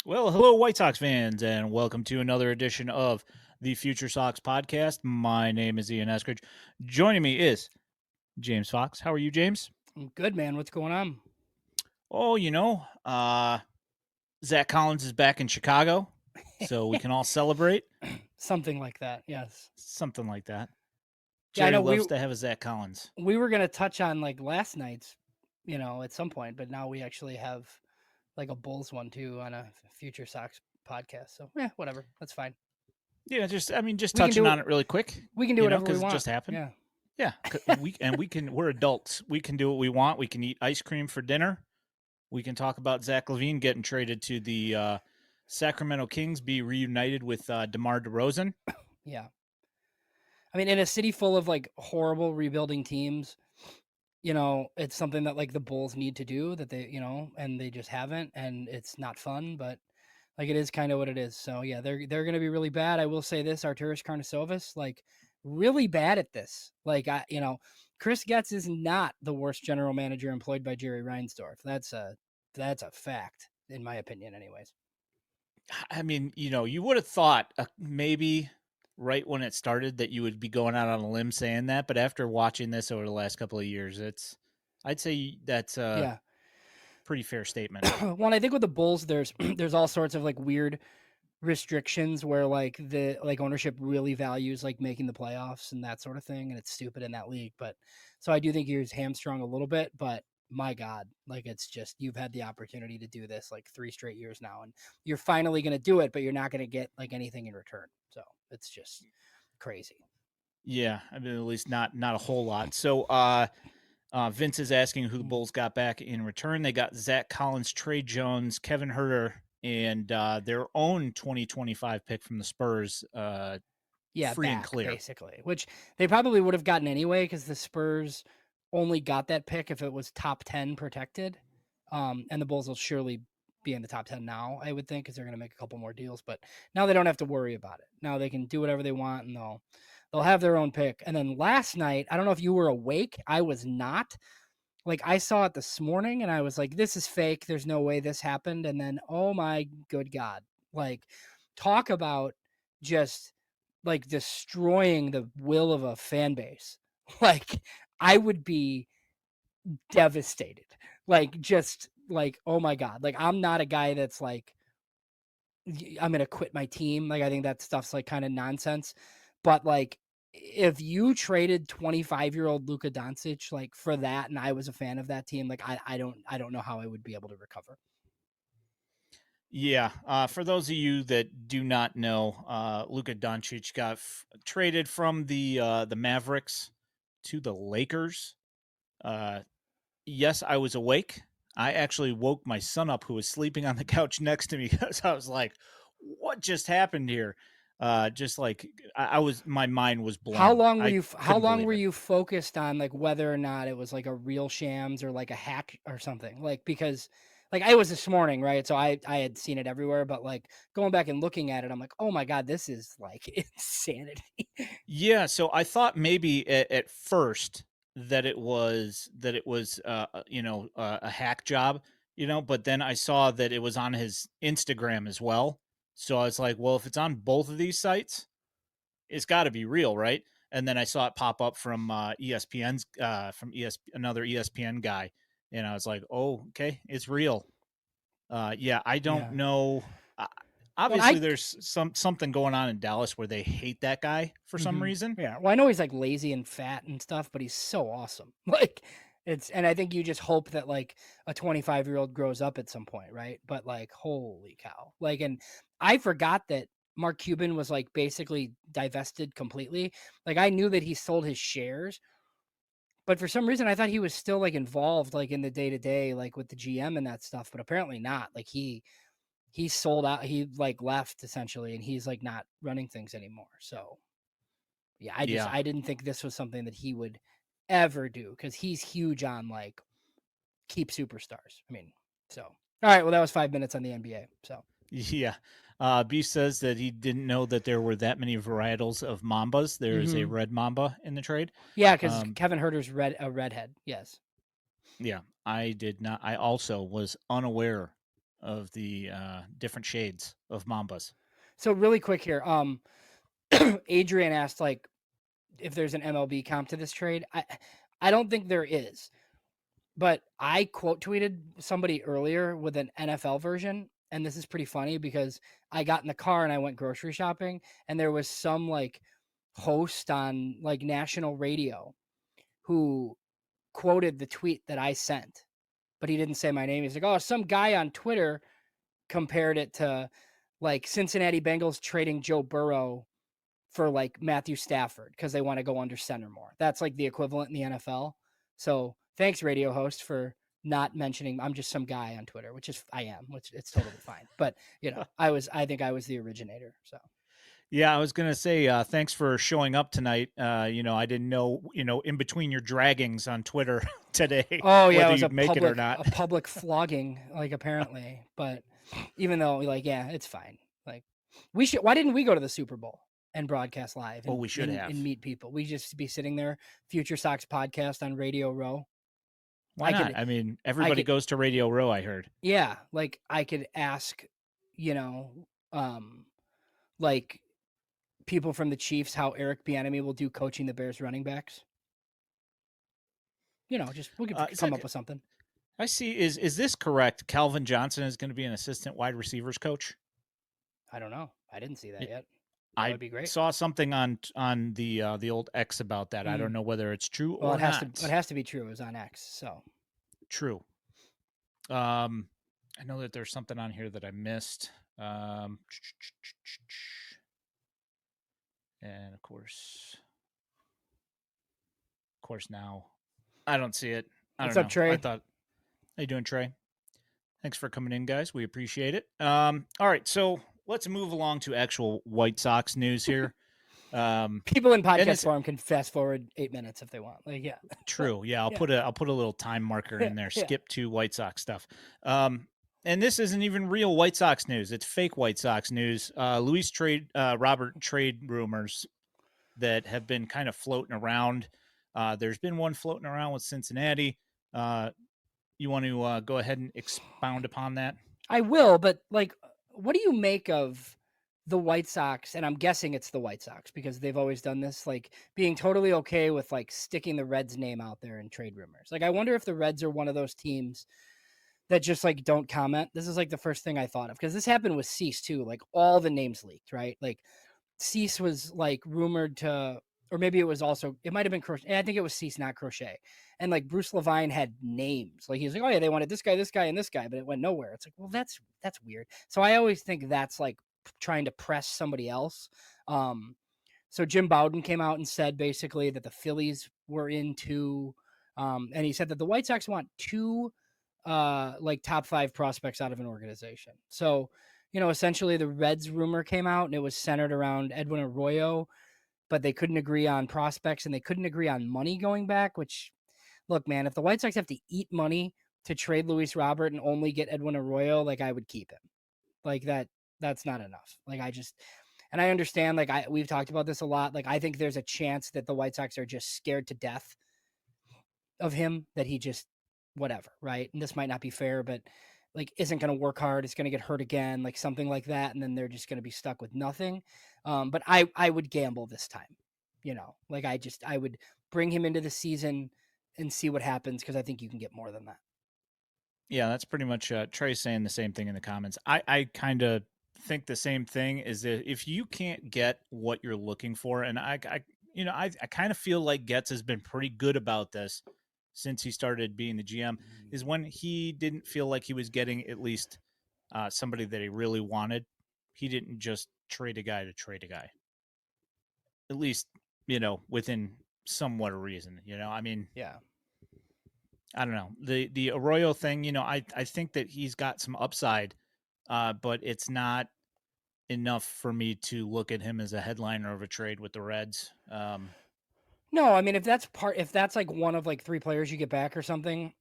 Well, hello, White Sox fans, and welcome to another edition of the FutureSox podcast. My name is Ian Eskridge. Joining me is James Fox. How are you, James? I'm good, man. What's going on? Oh, Zach Collins is back in Chicago, so we can all celebrate. Something like that. Yes. Something like that. Yeah, I Jerry know loves to have a Zach Collins. we were gonna touch on like last night's, at some point, but now we actually have like a Bulls one too on a Future Sox podcast. So yeah, whatever. That's fine. Yeah, just We can touching do on it really quick, we can do whatever we because it want. just happened. Yeah. Yeah, we're adults. We can do what we want. We can eat ice cream for dinner. We can talk about Zach LaVine getting traded to the Sacramento Kings, be reunited with DeMar DeRozan. Yeah. I mean, in a city full of like horrible rebuilding teams, it's something that like the Bulls need to do that and they just haven't, and it's not fun, but like it is kind of what it is. So yeah, they're gonna be really bad. I will say this: Arturas Karnisovas, like really bad at this. Chris Getz is not the worst general manager employed by Jerry Reinsdorf. That's a fact, in my opinion, anyways. I mean, you would have thought maybe right when it started that you would be going out on a limb saying that, but after watching this over the last couple of years, I'd say that's a Yeah. pretty fair statement. Well, I think with the Bulls, there's there's all sorts of like weird restrictions where like the like ownership really values like making the playoffs and that sort of thing, and it's stupid in that league. But so I do think he's hamstrung a little bit, but my God, like it's just you've had the opportunity to do this like 3 straight years now, and you're finally going to do it, but you're not going to get like anything in return. So it's just crazy. Yeah, I mean, at least not a whole lot. So Vince is asking who the Bulls got back in return. They got Zach Collins, Trey Jones, Kevin Huerter, and their own 2025 pick from the Spurs, Yeah, free and back clear. basically, which they probably would have gotten anyway because the Spurs only got that pick if it was top 10 protected. And the Bulls will surely be in the top 10 now, I would think, because they're going to make a couple more deals. But now they don't have to worry about it. Now they can do whatever they want, and they'll have their own pick. And then last night, I don't know if you were awake. I was not. Like I saw it this morning, and I was like, "This is fake. There's no way this happened." And then, oh my good God, like talk about just like destroying the will of a fan base. Like I would be devastated. Like just like, oh my God. Like I'm not a guy that's like I'm gonna quit my team. Like I think that stuff's like kind of nonsense. But like if you traded 25-year-old Luka Doncic like for that, and I was a fan of that team, like I don't know how I would be able to recover. Yeah, for those of you that do not know, Luka Doncic got traded from the Mavericks to the Lakers. Uh, yes, I was awake. I actually woke my son up, who was sleeping on the couch next to me, because I was like, "What just happened here?" Just like I was, my mind was blown. How long were I you? How couldn't long believe were it. you focused on like whether or not it was like a real shams or like a hack or something? Like because like I was this morning, right? So I had seen it everywhere, but like going back and looking at it, I'm like, oh my God, this is like insanity. Yeah, so I thought maybe at first that it was a hack job, but then I saw that it was on his Instagram as well. So I was like, well, if it's on both of these sites, it's got to be real, right? And then I saw it pop up from ESPN's from another ESPN guy, and I was like, oh, okay, it's real. Yeah, I don't Yeah. know. Well, Obviously, there's something going on in Dallas where they hate that guy for some mhm. reason. Yeah. Well, I know he's like lazy and fat and stuff, but he's so awesome. Like and I think you just hope that like a 25-year-old grows up at some point, right? But like, holy cow. Like, and I forgot that Mark Cuban was like basically divested completely. Like I knew that he sold his shares, but for some reason I thought he was still like involved like in the day-to-day, like with the GM and that stuff, but apparently not. Like he sold out, he like left essentially, and he's like not running things anymore. So yeah, Yeah, I didn't think this was something that he would ever do because he's huge on like keep superstars. I mean, so all right, well that was 5 minutes on the NBA. So yeah. B says that he didn't know that there were that many varietals of mambas. There is a mm-hmm. red mamba in the trade. Yeah, because Um, Kevin Herter's a redhead. Yes. yeah, I did not. I also was unaware different shades of Mambas. So really quick here, Adrian asked like if there's an MLB comp to this trade. I don't think there is, but I quote tweeted somebody earlier with an NFL version, and this is pretty funny because I got in the car and I went grocery shopping, and there was some like host on like national radio who quoted the tweet that I sent, but he didn't say my name. He's like, "Oh, some guy on Twitter compared it to like Cincinnati Bengals trading Joe Burrow for like Matthew Stafford because they want to go under center more." That's like the equivalent in the NFL. So thanks, radio host, for not mentioning I'm just some guy on Twitter, which is I am, which it's totally fine. But I think I was the originator. So Yeah, I was gonna say thanks for showing up tonight. I didn't know, in between your draggings on Twitter today, oh yeah, it whether was you'd make it or not. a public flogging, like apparently. But even though like yeah, it's fine. Like we should why didn't we go to the Super Bowl and broadcast live Oh, we should and have. meet people? We just be sitting there, FutureSox podcast on Radio Row. Why I not? could I mean, I everybody could goes to Radio Row, I heard. yeah, like I could ask, you know, um like people from the Chiefs how Eric Bieniemy will do coaching the Bears running backs. Just we could Is come that up with something. I see. Is this correct? Calvin Johnson is going to be an assistant wide receivers coach. I don't know. I didn't see that It, yet. That I would be great. saw something on the old X about that. I Mm. don't know whether it's true Well, or it not. has to be true. It was on X. So True. I know that there's something on here that I missed. And of course, now I don't see it. I what's don't up, know. I Trey? thought, how you doing, Trey? Thanks for coming in, guys. We appreciate it. All right, so let's move along to actual White Sox news here. People in And podcast it's form can fast forward 8 minutes if they want. Like, yeah, true. Yeah, I'll yeah, put a little time marker in there. yeah. Skip to White Sox stuff. And this isn't even real White Sox news. It's fake White Sox news. Robert trade rumors that have been kind of floating around. There's been one floating around with Cincinnati. You want to go ahead and expound upon that? I will, but like, what do you make of the White Sox? And I'm guessing it's the White Sox because they've always done this, like being totally okay with like sticking the Reds name out there in trade rumors. Like, I wonder if the Reds are one of those teams that just like don't comment. This is like the first thing I thought of because this happened with Cease too. Like all the names leaked, right? Like Cease was like rumored to, or maybe it was also, it might have been Crochet. I think it was Cease, not Crochet. And like Bruce Levine had names. Like he was like, oh yeah, they wanted this guy, and this guy, but it went nowhere. It's like, well, that's weird. So I always think that's like trying to press somebody else. So Jim Bowden came out and said basically that the Phillies were into, and he said that the White Sox want two like top 5 prospects out of an organization. So, essentially the Reds rumor came out and it was centered around Edwin Arroyo, but they couldn't agree on prospects and they couldn't agree on money going back, which look, man, if the White Sox have to eat money to trade Luis Robert and only get Edwin Arroyo, like I would keep him. Like that's not enough. Like and I understand, like we've talked about this a lot. Like I think there's a chance that the White Sox are just scared to death of him, that he just whatever, right? And this might not be fair, but like isn't going to work hard, it's going to get hurt again, like something like that, and then they're just going to be stuck with nothing. But I would gamble this time, like I would bring him into the season and see what happens because I think you can get more than that. Yeah, that's pretty much Trey saying the same thing in the comments. I kind of think the same thing, is that if you can't get what you're looking for, and I kind of feel like Getz has been pretty good about this since he started being the GM, is when he didn't feel like he was getting at least somebody that he really wanted, he didn't just trade a guy to trade a guy. At least, within somewhat a reason. I mean, Yeah. I don't know. The Arroyo thing, I think that he's got some upside, but it's not enough for me to look at him as a headliner of a trade with the Reds. No, I mean if that's like one of like 3 players you get back or something,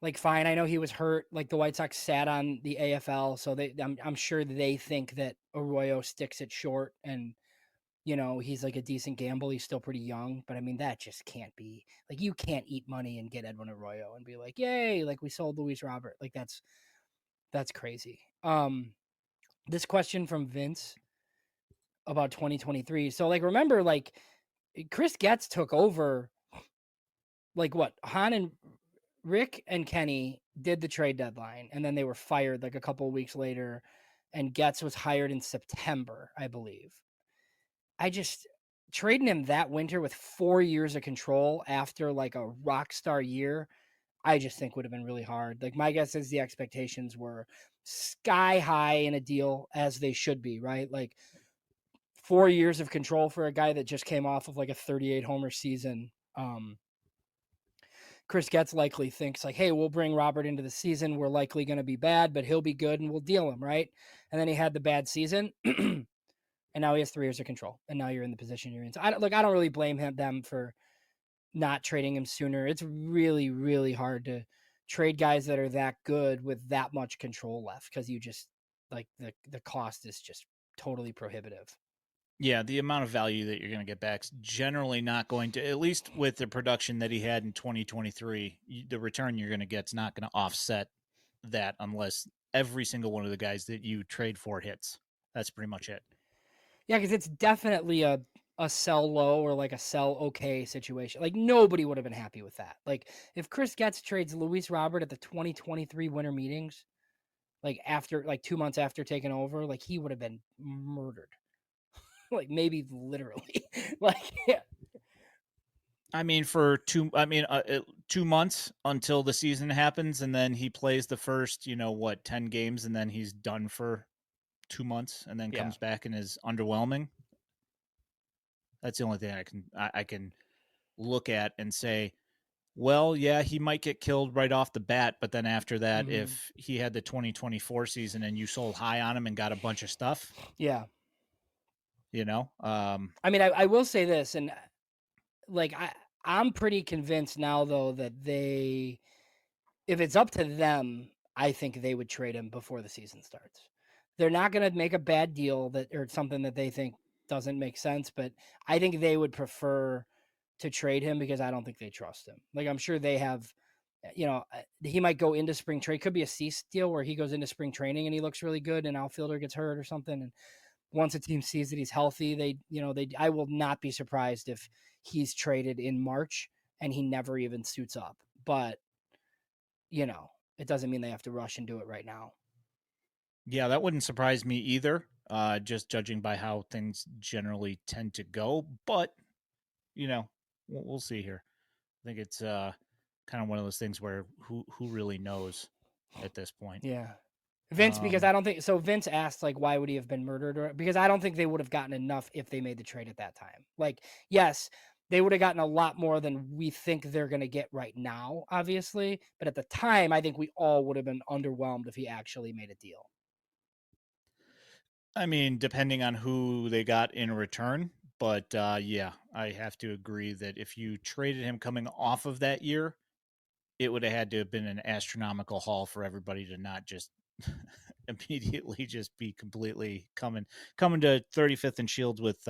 like fine. I know he was hurt. Like the White Sox sat on the AFL, so I'm sure they think that Arroyo sticks it short, and he's like a decent gamble. He's still pretty young, but I mean that just can't be like you can't eat money and get Edwin Arroyo and be like, yay, like we sold Luis Robert. Like that's That's crazy. This question from Vince about 2023. So like remember like Chris Getz took over like what Han and Rick and Kenny did the trade deadline and then they were fired like a couple of weeks later and Getz was hired in September, I believe. I just trading him that winter with 4 years of control after like a rock star year, I just think would have been really hard. Like my guess is the expectations were sky high in a deal as they should be, right? Like 4 years of control for a guy that just came off of like a 38 homer season. Chris Getz likely thinks like, hey, we'll bring Robert into the season. We're likely going to be bad, but he'll be good and we'll deal him, right? And then he had the bad season, and now he has 3 years of control, and now you're in the position you're in. So I don't really blame them for not trading him sooner. It's really, really hard to trade guys that are that good with that much control left because you just like the cost is just totally prohibitive. Yeah, the amount of value that you're going to get back is generally not going to, at least with the production that he had in 2023, the return you're going to get is not going to offset that unless every single one of the guys that you trade for hits. That's pretty much it. Yeah, because it's definitely a sell low or like a sell okay situation. Like nobody would have been happy with that. Like if Chris Getz trades Luis Robert at the 2023 winter meetings, like after like 2 months after taking over, like he would have been murdered. Like maybe literally. Like yeah. I mean, 2 months until the season happens, and then he plays the first, 10 games, and then he's done for 2 months, and then Yeah. comes back and is underwhelming. That's the only thing I can look at and say, well, yeah, he might get killed right off the bat, but then after that, Mm-hmm. if he had the 2024 season and you sold high on him and got a bunch of stuff, Yeah. you know, I mean, I will say this, and like I'm pretty convinced now though that they, if it's up to them, I think they would trade him before the season starts. They're not going to make a bad deal that or something that they think doesn't make sense, but I think they would prefer to trade him because I don't think they trust him. Like I'm sure they have, he might go into spring trade. Could be a cease deal where he goes into spring training and he looks really good, and outfielder gets hurt or something, and once a team sees that he's healthy, I will not be surprised if he's traded in March and he never even suits up. But, it doesn't mean they have to rush and do it right now. yeah, that wouldn't surprise me either. Just judging by how things generally tend to go, but we'll see here. I think it's kind of one of those things where who really knows at this point. Yeah. Vince, because Um, I don't think so. Vince asked, like, why would he have been murdered? Because I don't think they would have gotten enough if they made the trade at that time. Like, yes, they would have gotten a lot more than we think they're going to get right now, obviously. But at the time, I think we all would have been underwhelmed if he actually made a deal. I mean, depending on who they got in return, but yeah, I have to agree that if you traded him coming off of that year, it would have had to have been an astronomical haul for everybody to not just immediately just be completely coming to 35th and Shields with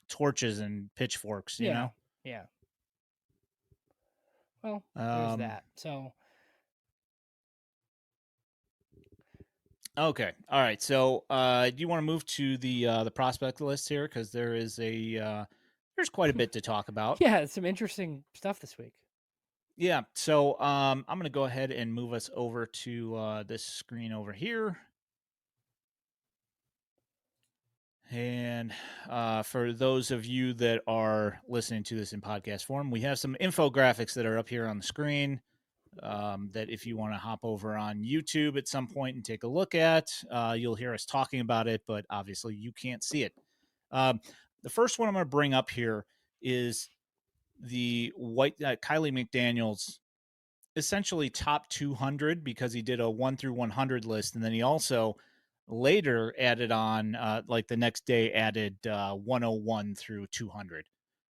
torches and pitchforks, Yeah. Yeah. Well, there's Um, that. So, okay, all right. So, do you want to move to the prospect list here because there's quite a bit to talk about. yeah, some interesting stuff this week. Yeah. So, I'm gonna go ahead and move us over to this screen over here. And for those of you that are listening to this in podcast form, we have some infographics that are up here on the screen that if you want to hop over on YouTube at some point and take a look at, you'll hear us talking about it, but obviously you can't see it. The first one I'm going to bring up here is the Kiley McDaniel's essentially top 200 because he did a 1 through 100 list, and then he also later added on like the next day added 101 through 200.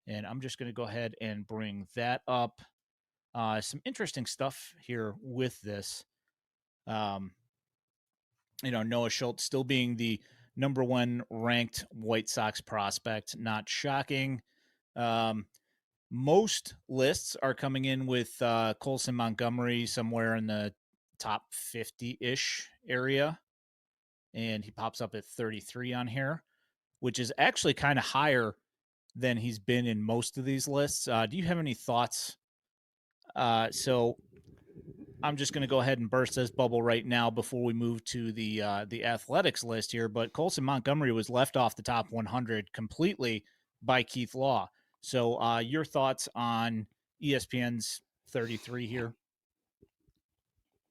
And I'm just going to go ahead and bring that up. Some interesting stuff here with this. um, Noah Schultz still being the number one ranked White Sox prospect, not shocking. um, Most lists are coming in with Colson Montgomery somewhere in the top 50-ish area, and he pops up at 33 on here, which is actually kind of higher than he's been in most of these lists. Do you have any thoughts? So I'm just going to go ahead and burst this bubble right now before we move to the athletics list here. But Colson Montgomery was left off the top 100 completely by Keith Law. So your thoughts on ESPN's 33 here?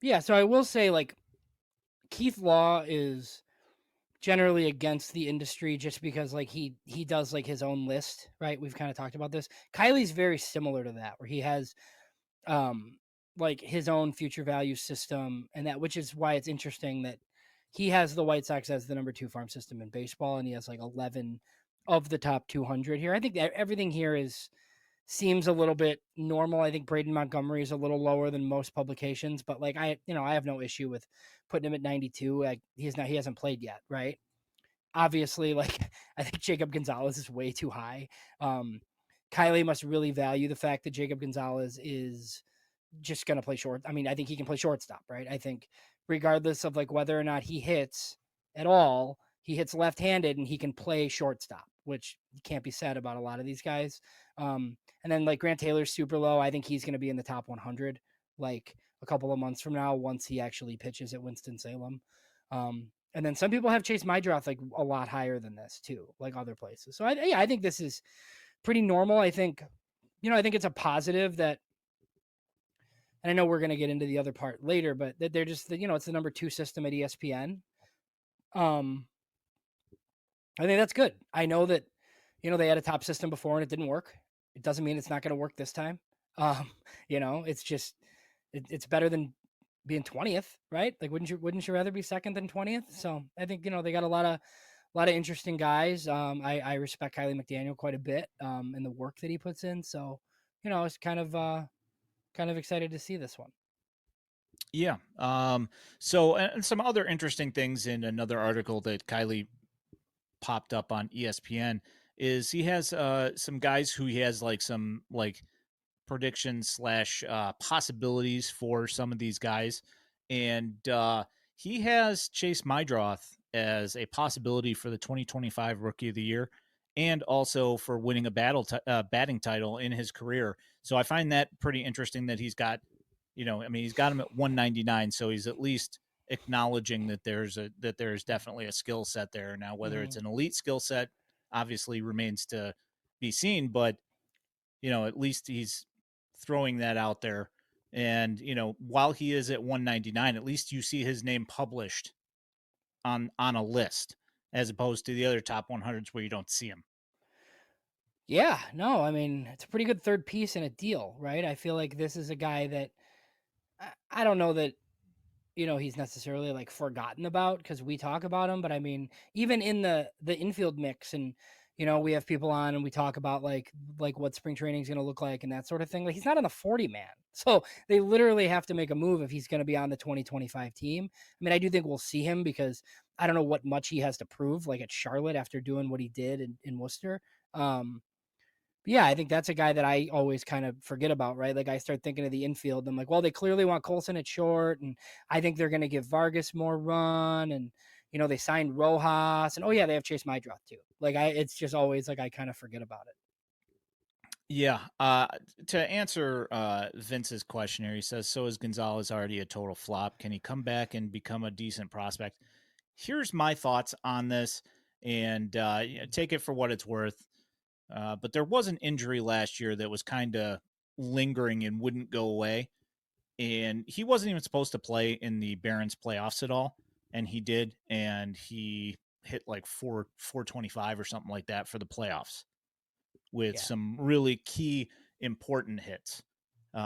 Yeah, so I will say, like, Keith Law is generally against the industry just because, like, he does like his own list, right? We've kind of talked about this. Kiley's very similar to that, where he has um like his own future value system, and that, which is why it's interesting that he has the White Sox as the number 2 farm system in baseball, and he has like 11 of the top 200 here. I think that everything here seems a little bit normal. I think Braden Montgomery is a little lower than most publications, but like I have no issue with putting him at 92. Like, he hasn't played yet, right? Obviously, like, I think Jacob Gonzalez is way too high. Um, Kiley must really value the fact that Jacob Gonzalez is just going to play short. I mean, I think he can play shortstop, right? I think regardless of like whether or not he hits at all, he hits left-handed and he can play shortstop, which can't be said about a lot of these guys. And then like Grant Taylor's super low. I think he's going to be in the top 100 like a couple of months from now once he actually pitches at Winston-Salem. And then some people have Chase Mydroth like a lot higher than this too, like other places. So I think this is pretty normal. I think it's a positive that, and I know we're going to get into the other part later, but that they're just, it's the number 2 system at ESPN. I think that's good. I know that, they had a top system before and it didn't work. It doesn't mean it's not going to work this time. It's just, it's better than being 20th, right? Like, wouldn't you rather be second than 20th? So I think, they got a lot of interesting guys. I respect Kiley McDaniel quite a bit, and the work that he puts in. So, it's kind of excited to see this one. Yeah. So, and some other interesting things in another article that Kiley popped up on ESPN is he has some guys who he has like some like predictions slash possibilities for some of these guys, and he has Chase Mydroth as a possibility for the 2025 Rookie of the Year, and also for winning a batting title in his career. So I find that pretty interesting that he's got, I mean, he's got him at 199, so he's at least acknowledging that there's definitely a skill set there. Now, whether it's an elite skill set, obviously remains to be seen, but at least he's throwing that out there. And while he is at 199, at least you see his name published on a list, as opposed to the other top 100s where you don't see him. Yeah, no, I mean, it's a pretty good third piece in a deal, right? I feel like this is a guy that I don't know that he's necessarily like forgotten about because we talk about him, but I mean, even in the infield mix, and we have people on and we talk about like what spring training is going to look like and that sort of thing. Like, he's not on the 40 man, so they literally have to make a move if he's going to be on the 2025 team. I mean, I do think we'll see him because I don't know what much he has to prove, like at Charlotte after doing what he did in Worcester. Yeah, I think that's a guy that I always kind of forget about, right? Like, I start thinking of the infield. I'm like, well, they clearly want Colson at short, and I think they're going to give Vargas more run, and they signed Rojas, and oh yeah, they have Chase Mydroth too. Like, it's just always like I kind of forget about it. Yeah. To answer Vince's question here, he says, so is Gonzalez already a total flop? Can he come back and become a decent prospect? Here's my thoughts on this, and take it for what it's worth. But there was an injury last year that was kind of lingering and wouldn't go away. And he wasn't even supposed to play in the Barons playoffs at all. And he did. And he hit like 425 or something like that for the playoffs with Yeah, some really key important hits,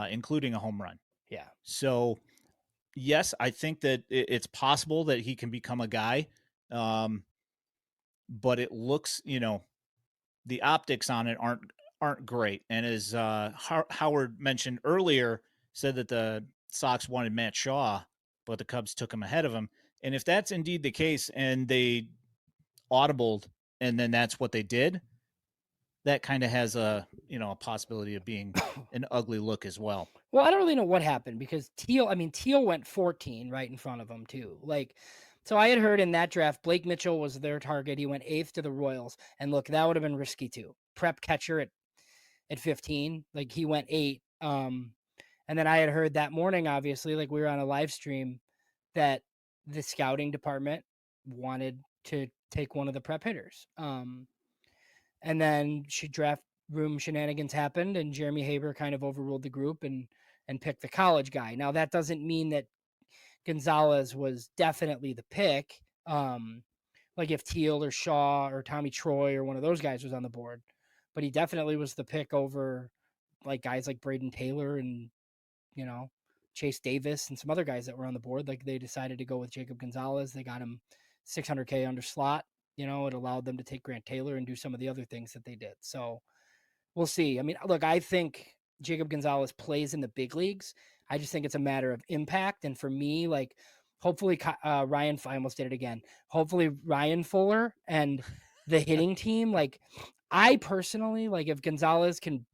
including a home run. yeah, So, yes, I think that it's possible that he can become a guy. But it looks, the optics on it aren't great. And as Howard mentioned earlier, said that the Sox wanted Matt Shaw, but the Cubs took him ahead of him. And if that's indeed the case, and they audibled, and then that's what they did, that kind of has a possibility of being an ugly look as well. Well, I don't really know what happened because Teal went 14 right in front of him too. Like, so I had heard in that draft, Blake Mitchell was their target. He went eighth to the Royals. And look, that would have been risky too. Prep catcher at 15, like he went eight. And then I had heard that morning, obviously, like we were on a live stream, that the scouting department wanted to take one of the prep hitters. And then draft room shenanigans happened, and Jeremy Haber kind of overruled the group and picked the college guy. Now that doesn't mean that Gonzalez was definitely the pick. Like if Teal or Shaw or Tommy Troy or one of those guys was on the board, but he definitely was the pick over like guys like Braden Taylor and you know Chase Davis and some other guys that were on the board. Like they decided to go with Jacob Gonzalez. They got him 600K under slot. It allowed them to take Grant Taylor and do some of the other things that they did. So we'll see. I mean, look, I think Jacob Gonzalez plays in the big leagues. I just think it's a matter of impact. And for me, like, hopefully, I almost did it again. Hopefully, Ryan Fuller and the hitting team, like, I personally, like, if Gonzalez can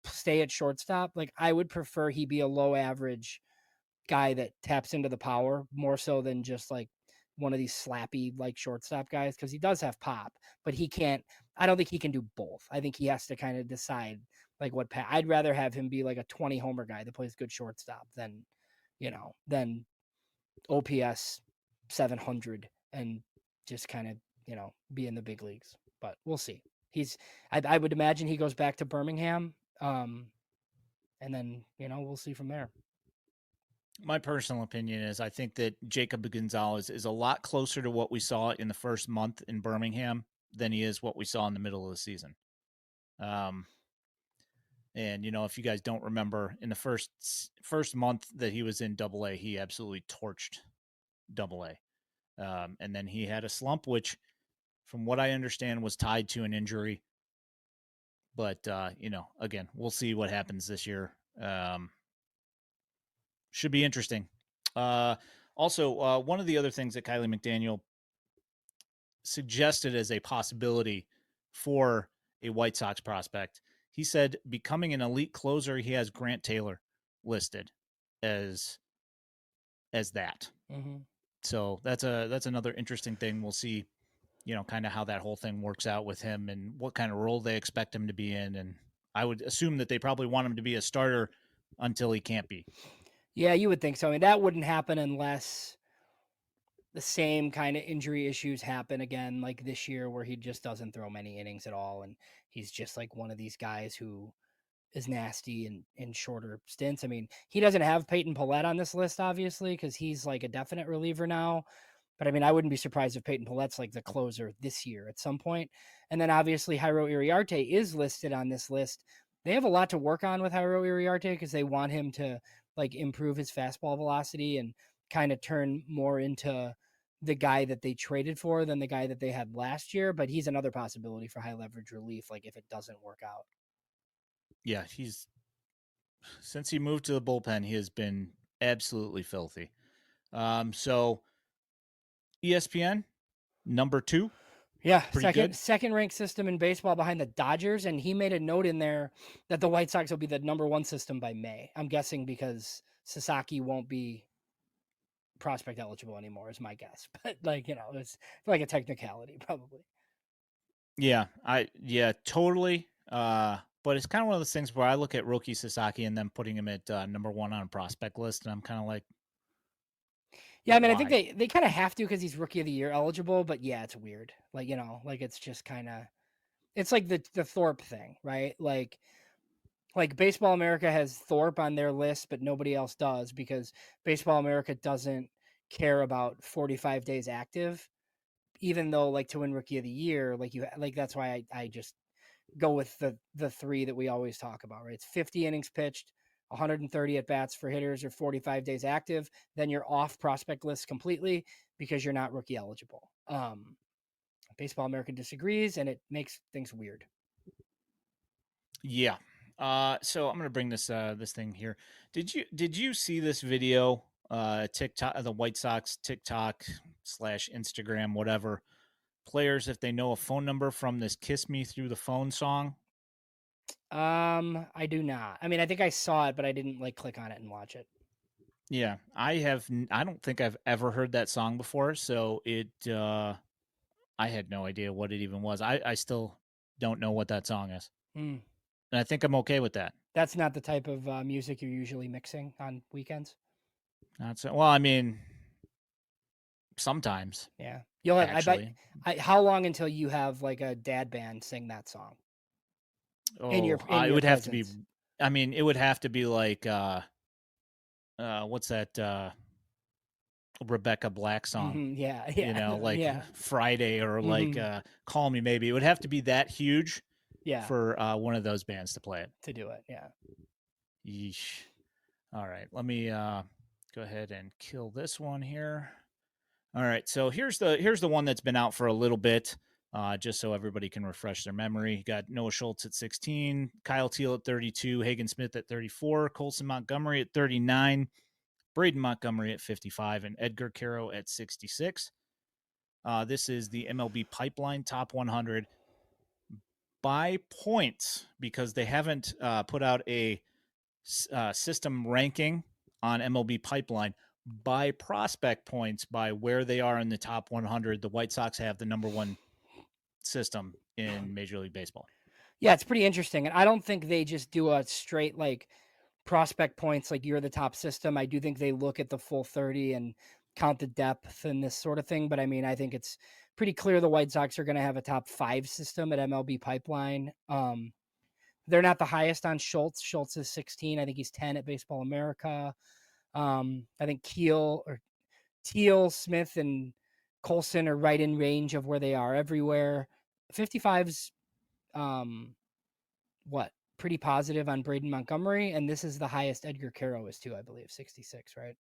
stay at shortstop, like, I would prefer he be a low average guy that taps into the power more so than just like one of these slappy like shortstop guys because he does have pop, but he can't. I don't think he can do both. I think he has to kind of decide like what. I'd rather have him be like a 20 homer guy that plays good shortstop than OPS 700 and just kind of be in the big leagues. But we'll see. I would imagine he goes back to Birmingham, and then we'll see from there. My personal opinion is I think that Jacob Gonzalez is a lot closer to what we saw in the first month in Birmingham than he is what we saw in the middle of the season. And if you guys don't remember, in the first month that he was in Double A, he absolutely torched Double A, and then he had a slump, which, from what I understand, was tied to an injury. But again, we'll see what happens this year. Should be interesting. Also, one of the other things that Kiley McDaniel suggested as a possibility for a White Sox prospect, he said becoming an elite closer, he has Grant Taylor listed as that. Mm-hmm. So that's another interesting thing. We'll see, kind of how that whole thing works out with him and what kind of role they expect him to be in. And I would assume that they probably want him to be a starter until he can't be. Yeah, you would think so. I mean, that wouldn't happen unless the same kind of injury issues happen again, like this year, where he just doesn't throw many innings at all. And he's just like one of these guys who is nasty and in shorter stints. I mean, he doesn't have Peyton Pallette on this list, obviously, because he's like a definite reliever now. But I mean, I wouldn't be surprised if Peyton Pallette's like the closer this year at some point. And then obviously Jairo Iriarte is listed on this list. They have a lot to work on with Jairo Iriarte because they want him to like improve his fastball velocity and kind of turn more into the guy that they traded for than the guy that they had last year. But he's another possibility for high leverage relief, like if it doesn't work out. Yeah, since he moved to the bullpen, he has been absolutely filthy. So ESPN number 2, Yeah, pretty good. second ranked system in baseball behind the Dodgers, and he made a note in there that the White Sox will be the number 1 system by May. I'm guessing because Sasaki won't be prospect eligible anymore, is my guess. But it's like a technicality probably. Yeah, totally. But it's kind of one of those things where I look at Roki Sasaki and then putting him at number 1 on a prospect list, and I'm kind of like, Yeah, I mean, I why? think they kind of have to because he's Rookie of the Year eligible. But yeah, it's weird. Like like it's just kind of it's like the Thorpe thing, right? Like Baseball America has Thorpe on their list, but nobody else does because Baseball America doesn't care about 45 days active, even though like to win Rookie of the Year, like that's why I just go with the 3 that we always talk about, right? It's 50 innings pitched, 130 at bats for hitters, or 45 days active. Then you're off prospect list completely because you're not rookie eligible. Baseball America disagrees, and it makes things weird. Yeah. So I'm gonna bring this thing here. Did you see this video? TikTok, the White Sox TikTok / Instagram, whatever. Players, if they know a phone number from this "Kiss Me Through the Phone" song. I do not. I mean, I think I saw it, but I didn't like click on it and watch it. Yeah, I don't think I've ever heard that song before, so I had no idea what it even was. I still don't know what that song is, Hmm. and I think I'm okay with that. That's not the type of music you're usually mixing on weekends. Not so well. I mean, sometimes Yeah, you'll have. I bet. actually. How long until you have like a dad band sing that song Oh, in it your would have to be. presence? I mean, it would have to be like what's that Rebecca Black song? Yeah, You yeah, know, like yeah. Friday or like hmm Call Me Maybe. It would have to be that huge Yeah, for one of those bands to play it. to do it. Yeah. Yeesh. All right, let me go ahead and kill this one here. All right, so here's the one that's been out for a little bit, just so everybody can refresh their memory. You got Noah Schultz at 16, Kyle Teal at 32, Hagen Smith at 34, Colson Montgomery at 39, Braden Montgomery at 55, and Edgar Caro at 66. This is the MLB Pipeline Top 100 by points because they haven't put out a system ranking on MLB Pipeline by prospect points by where they are in the top 100. The White Sox have the number one system in Major League Baseball. Yeah, it's pretty interesting. And I don't think they just do a straight like prospect points like you're the top system. I do think they look at the full 30 and count the depth and this sort of thing. But I mean, I think it's pretty clear the White Sox are going to have a top 5 system at MLB Pipeline. They're not the highest on Schultz. Schultz is 16. I think he's 10 at Baseball America. I think Teal, Smith, and Colson are right in range of where they are everywhere. 55's um, what pretty positive on Braden Montgomery, and this is the highest Edgar Caro is too, I believe, 66, right?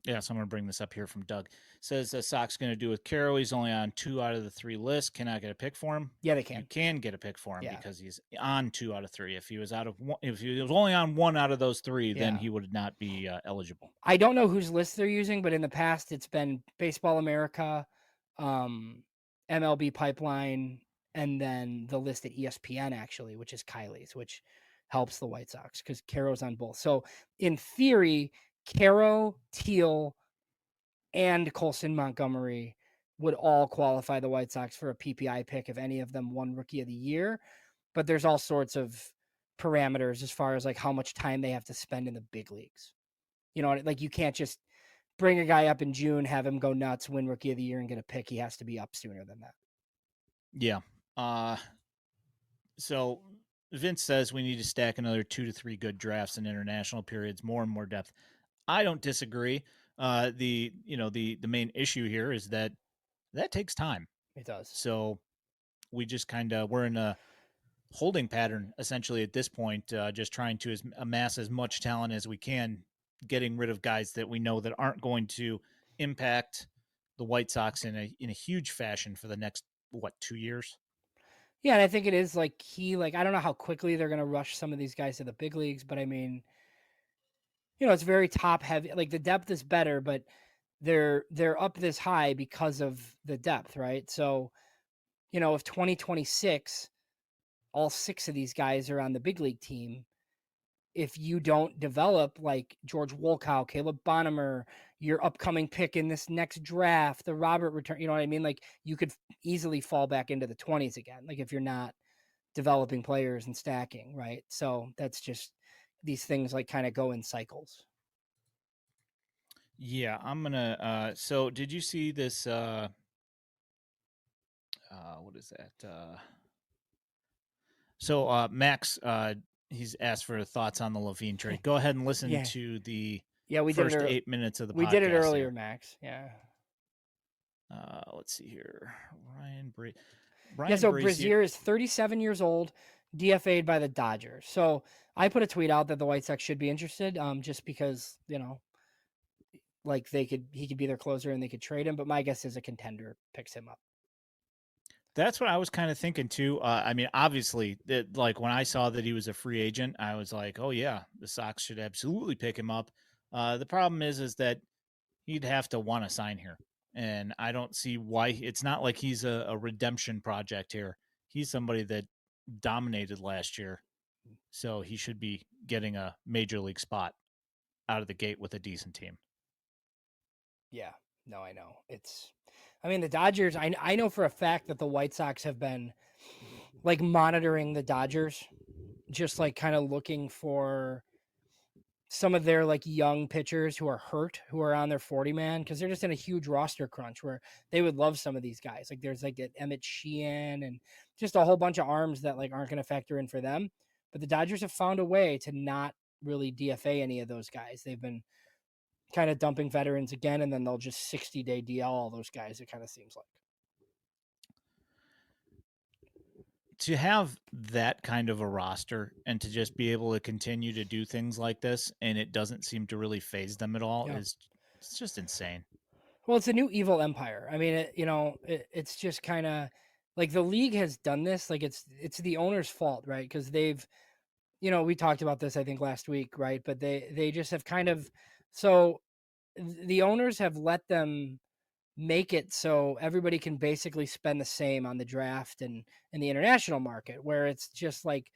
Yeah, so I'm going to bring this up here from Doug. Says the Sox going to do with Carroll. He's only on 2 out of the 3 lists. Cannot get a pick for him. Yeah, they You can. can get a pick for him Yeah, because he's on 2 out of 3. If he was out of one, if he was only on 1 out of those 3, then yeah. he would not be eligible. I don't know whose list they're using, but in the past it's been Baseball America, um, MLB Pipeline, and then the list at ESPN actually, which is Kiley's, which helps the White Sox because Caro's on both. So in theory, Caro, Teal, and Colson Montgomery would all qualify the White Sox for a PPI pick if any of them won Rookie of the Year. But there's all sorts of parameters as far as like how much time they have to spend in the big leagues. You know, like you can't just bring a guy up in June, have him go nuts, win Rookie of the Year, and get a pick. He has to be up sooner than that. Yeah. So Vince says we need to stack another 2 to 3 good drafts in international periods, more and more depth. I don't disagree. The main issue here is that takes time. It does. So we just kind of we're in a holding pattern essentially at this point, just trying to amass as much talent as we can, getting rid of guys that we know that aren't going to impact the White Sox in a huge fashion for the next 2 years. Yeah, and I think it is like I don't know how quickly they're gonna rush some of these guys to the big leagues, but I mean, it's very top heavy. Like the depth is better, but they're up this high because of the depth, right? So, if 2026 all 6 of these guys are on the big league team, if you don't develop like George Wolkow, Caleb Bonham, your upcoming pick in this next draft, the Robert return, you know what I mean? Like you could easily fall back into the 20s again, like if you're not developing players and stacking, right? So that's just these things like kind of go in cycles. Yeah, I'm gonna. So did you see this? What is that? Max, he's asked for thoughts on the Levine trade. Go ahead and listen Yeah. to the Yeah, we did it first 8 minutes of the we did it podcast earlier, here. Max. Yeah. Let's see here. Ryan Bra- Yeah, Brian so Brazier. Brazier is 37 years old, DFA'd by the Dodgers. So I put a tweet out that the White Sox should be interested, just because, like he could be their closer and they could trade him. But my guess is a contender picks him up. That's what I was kind of thinking too. I mean, obviously, like when I saw that he was a free agent, I was like, "Oh yeah, the Sox should absolutely pick him up." The problem is that he'd have to want to sign here, and I don't see why. It's not like he's a redemption project here. He's somebody that dominated last year. So he should be getting a major league spot out of the gate with a decent team. Yeah, no, I know. I mean, the Dodgers, I know for a fact that the White Sox have been like monitoring the Dodgers, just like kind of looking for some of their like young pitchers who are hurt, who are on their 40 man, because they're just in a huge roster crunch where they would love some of these guys. Like there's like Emmett Sheehan and just a whole bunch of arms that like aren't going to factor in for them. But the Dodgers have found a way to not really DFA any of those guys. They've been kind of dumping veterans again, and then they'll just 60-day DL all those guys. It kind of seems like. To have that kind of a roster and to just be able to continue to do things like this and it doesn't seem to really phase them at all Yeah. is it's just insane. Well, it's a new evil empire. I mean, it's just kind of like the league has done this. Like it's the owner's fault, right? Because they've, we talked about this I think last week, right? But they just have kind of so the owners have let them make it so everybody can basically spend the same on the draft and in the international market, where it's just like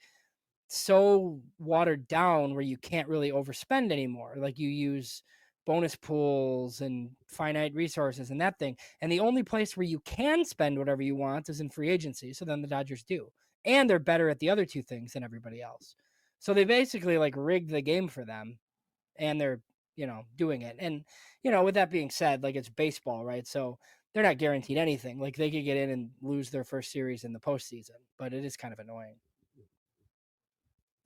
so watered down where you can't really overspend anymore. Like you use bonus pools and finite resources and that thing. And the only place where you can spend whatever you want is in free agency. So then the Dodgers do. And they're better at the other two things than everybody else. So they basically like rigged the game for them, and they're, doing it. And, with that being said, like it's baseball, right? So they're not guaranteed anything. Like they could get in and lose their first series in the postseason, but it is kind of annoying.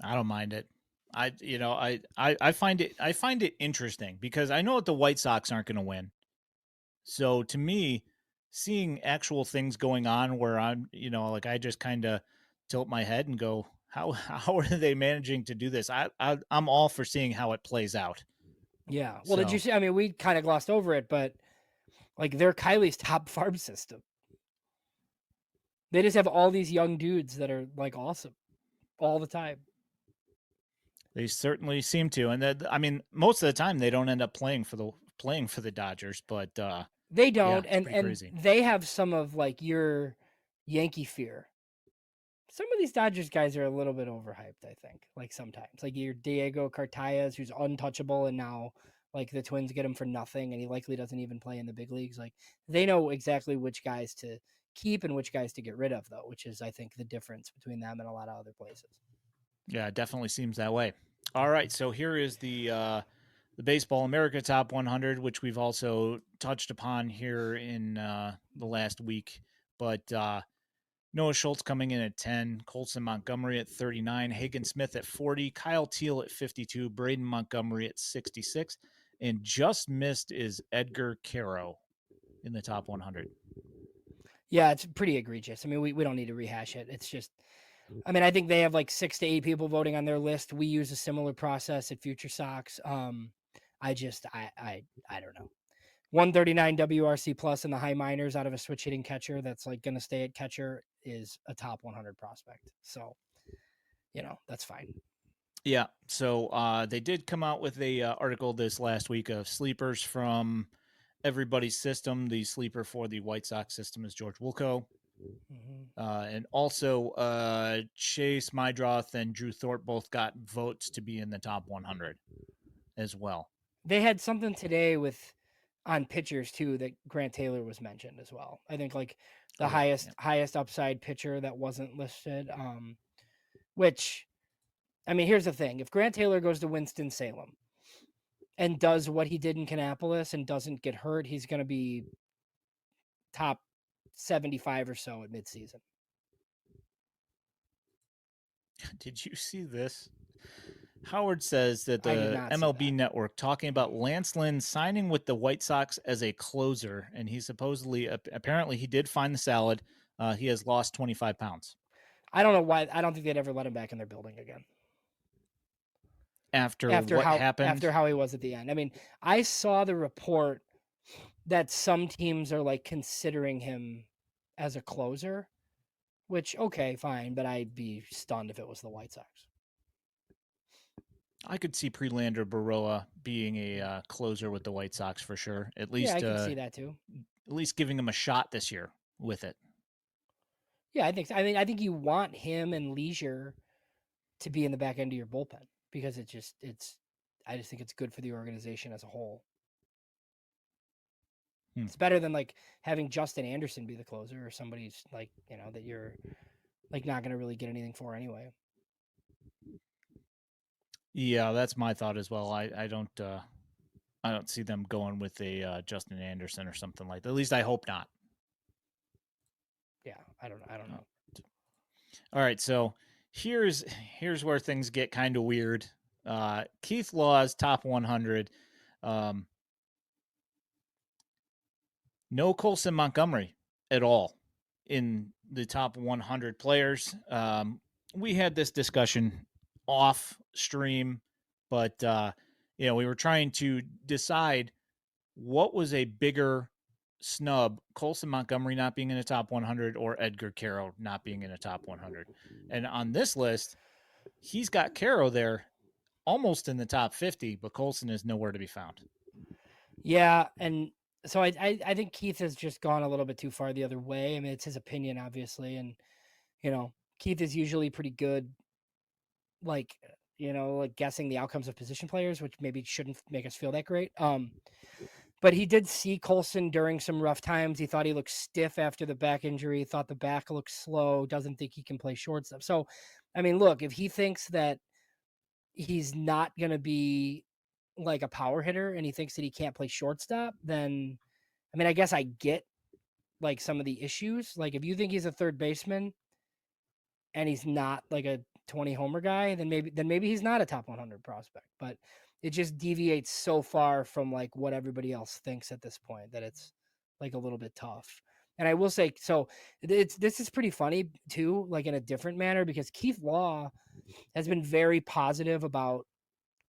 I don't mind it. I find it interesting because I know that the White Sox aren't going to win. So to me, seeing actual things going on where I'm, like I just kind of tilt my head and go, how are they managing to do this? I'm all for seeing how it plays out. Yeah. Well, did you So see? I mean, we kind of glossed over it, but like they're Kylie's top farm system. They just have all these young dudes that are like awesome all the time. they certainly seem to, and that I mean, most of the time they don't end up playing for the Dodgers, but They yeah, don't, it's and pretty and crazy. they have some of like your Yankee fear. Some of these Dodgers guys are a little bit overhyped, I think. Like sometimes, like your Diego Cartayas, who's untouchable, and now like the Twins get him for nothing, and he likely doesn't even play in the big leagues. Like they know exactly which guys to keep and which guys to get rid of, though, which is I think the difference between them and a lot of other places. Yeah, it definitely seems that way. All right, so here is the Baseball America Top 100, which we've also touched upon here in the last week. But Noah Schultz coming in at 10, Colson Montgomery at 39, Hagen Smith at 40, Kyle Teal at 52, Braden Montgomery at 66, and just missed is Edgar Caro in the top 100. Yeah, it's pretty egregious. I mean, we don't need to rehash it. It's just, I mean, I think they have like 6 to 8 people voting on their list. We use a similar process at FutureSox. I don't know. 139 WRC plus in the high minors out of a switch hitting catcher that's like going to stay at catcher is a top 100 prospect. So, that's fine. Yeah, so they did come out with a article this last week of sleepers from everybody's system. The sleeper for the White Sox system is George Wilco. Mm-hmm. And also, Chase Mydroth and Drew Thorpe both got votes to be in the top 100 as well. They had something today with on pitchers too that Grant Taylor was mentioned as well. I think like the Oh, yeah. highest upside pitcher that wasn't listed. Which I mean, here's the thing: if Grant Taylor goes to Winston Salem and does what he did in Kannapolis and doesn't get hurt, he's going to be top 75 or so at midseason. Did you see this? Howard says that I did the not see MLB that. Network talking about Lance Lynn signing with the White Sox as a closer, and he supposedly, apparently, he did find the salad. He has lost 25 pounds I don't know why. I don't think they'd ever let him back in their building again after what after happened. how he was at the end. I mean, I saw the report that some teams are like considering him as a closer, which okay, fine, but I'd be stunned if it was the White Sox. I could see Prelander Baroa being a closer with the White Sox for sure. Yeah, I could see that too. At least giving him a shot this year with it. Yeah, I think so. I mean, I think you want him and Leisure to be in the back end of your bullpen because I just think it's good for the organization as a whole. Hmm. It's better than like having Justin Anderson be the closer or somebody's like, that you're like not going to really get anything for anyway. Yeah, that's my thought as well. I don't see them going with a Justin Anderson or something like that. At least I hope not. Yeah, I don't know. All right, so here's where things get kind of weird. Keith Law's top 100. Um, no Colson Montgomery at all in the top 100 players. We had this discussion off stream, but we were trying to decide what was a bigger snub, Colson Montgomery not being in the top 100 or Edgar Caro not being in the top 100. And on this list, he's got Caro there almost in the top 50, but Colson is nowhere to be found. Yeah, and so I think Keith has just gone a little bit too far the other way. I mean, it's his opinion, obviously, and Keith is usually pretty good, like like guessing the outcomes of position players, which maybe shouldn't make us feel that great. But he did see Colson during some rough times. He thought he looked stiff after the back injury. Thought the back looked slow. Doesn't think he can play shortstop. So, I mean, look, if he thinks that he's not going to be like a power hitter and he thinks that he can't play shortstop, then I mean, I guess I get like some of the issues. Like if you think he's a third baseman and he's not like a 20 homer guy, then maybe he's not a top 100 prospect. But it just deviates so far from like what everybody else thinks at this point that it's like a little bit tough. And I will say, so this is pretty funny too, like in a different manner, because Keith Law has been very positive about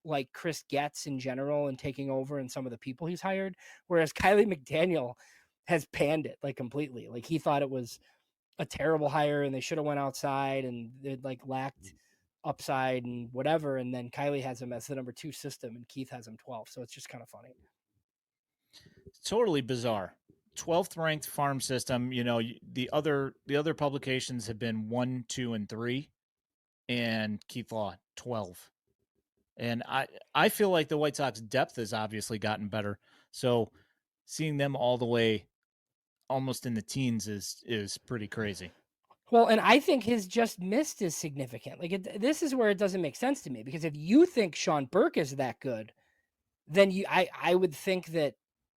like Chris Getz in general and taking over and some of the people he's hired, whereas Kiley McDaniel has panned it like completely. Like he thought it was a terrible hire and they should have went outside and it like lacked upside and whatever. And then Kiley has him as the number 2 system and Keith has him 12. So it's just kind of funny. Totally bizarre. 12th ranked farm system. The other publications have been 1, 2, and 3, and Keith Law 12. And I feel like the White Sox depth has obviously gotten better. So seeing them all the way almost in the teens is pretty crazy. Well, and I think his just missed is significant. Like this is where it doesn't make sense to me, because if you think Sean Burke is that good, then I would think that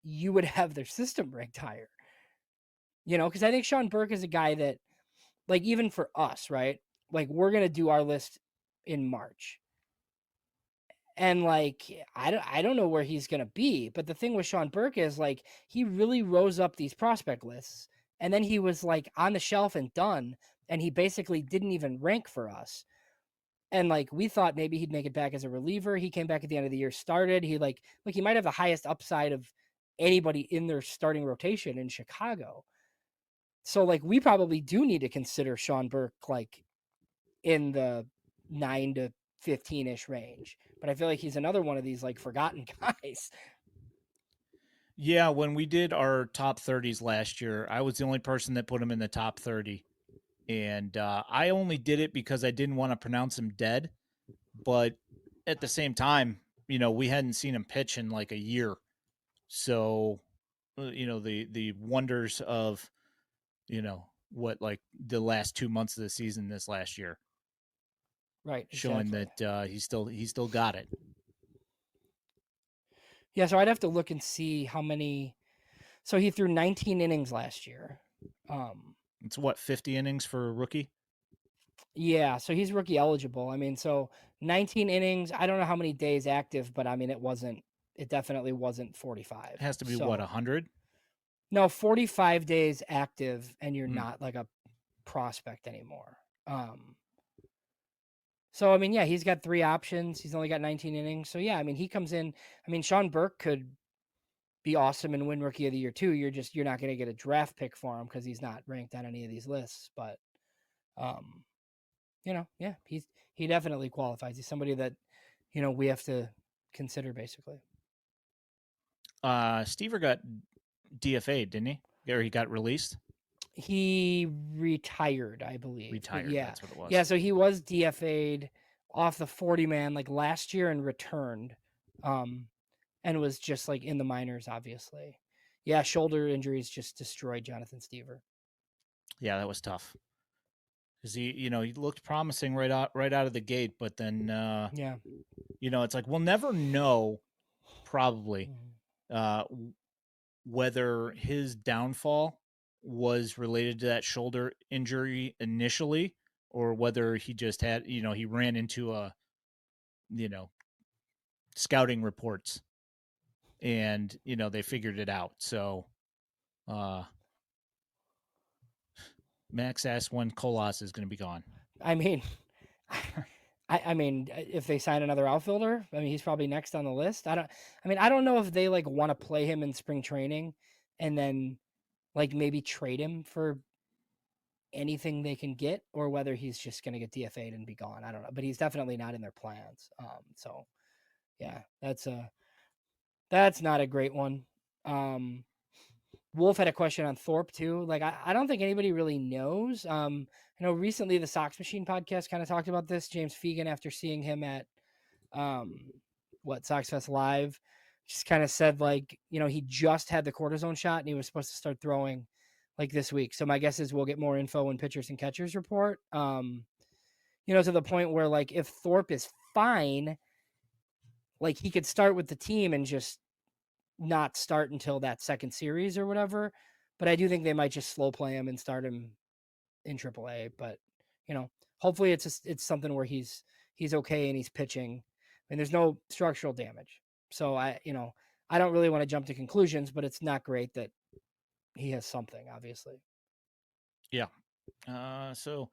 you would have their system ranked higher. Because I think Sean Burke is a guy that, like, even for us, right? Like we're gonna do our list in March. And like I don't know where he's gonna be, but the thing with Sean Burke is like he really rose up these prospect lists, and then he was like on the shelf and done, and he basically didn't even rank for us. And like we thought maybe he'd make it back as a reliever. He came back at the end of the year, started. He like he might have the highest upside of anybody in their starting rotation in Chicago. So like we probably do need to consider Sean Burke like in the 9 to 15-ish range. But I feel like he's another one of these like forgotten guys. Yeah, when we did our top 30s last year, I was the only person that put him in the top 30. And I only did it because I didn't want to pronounce him dead. But at the same time, we hadn't seen him pitch in like a year. So, the wonders of, what, like the last 2 months of the season this last year, Right, showing exactly. that he still got it. Yeah, so I'd have to look and see how many. So he threw 19 innings last year. It's what, 50 innings for a rookie? Yeah, so he's rookie eligible. I mean, so 19 innings. I don't know how many days active, but I mean, it definitely wasn't 45. It has to be what, So 100? no, 45 days active, and you're Hmm. not like a prospect anymore. So I mean, yeah, he's got 3 options. He's only got 19 innings. So yeah, I mean, he comes in. I mean, Sean Burke could be awesome and win rookie of the year too. You're not going to get a draft pick for him because he's not ranked on any of these lists. But um, yeah, he definitely qualifies. He's somebody that we have to consider basically. Stever got DFA'd, didn't he? Or he got released? He retired, I believe. But Retired, yeah, that's what it was. yeah. So he was DFA'd off the 40-man like last year and returned, and was just like in the minors, obviously. Yeah, shoulder injuries just destroyed Jonathan Stever. Yeah, that was tough. Because he looked promising right out of the gate, but then Yeah. it's like we'll never know probably Mhm. uh, whether his downfall was related to that shoulder injury initially, or whether he just had he ran into a you know scouting reports and they figured it out. So uh Max asked when Colas is going to be gone. I mean, I mean, if they sign another outfielder, I mean, he's probably next on the list. I don't know if they like want to play him in spring training and then like maybe trade him for anything they can get, or whether he's just going to get DFA'd and be gone. I don't know, but he's definitely not in their plans. So yeah, that's not a great one. Wolf had a question on Thorpe too. Like, I don't think anybody really knows. I know recently the Sox Machine podcast kind of talked about this. James Fegan, after seeing him at Sox Fest Live, just kind of said like, he just had the cortisone shot and he was supposed to start throwing like this week. So my guess is we'll get more info when pitchers and catchers report. To the point where like if Thorpe is fine, like he could start with the team and just not start until that second series or whatever. But I do think they might just slow play him and start him in AAA. But hopefully it's something where he's okay and he's pitching, and there's no structural damage. So I don't really want to jump to conclusions, but it's not great that he has something, obviously. Yeah. So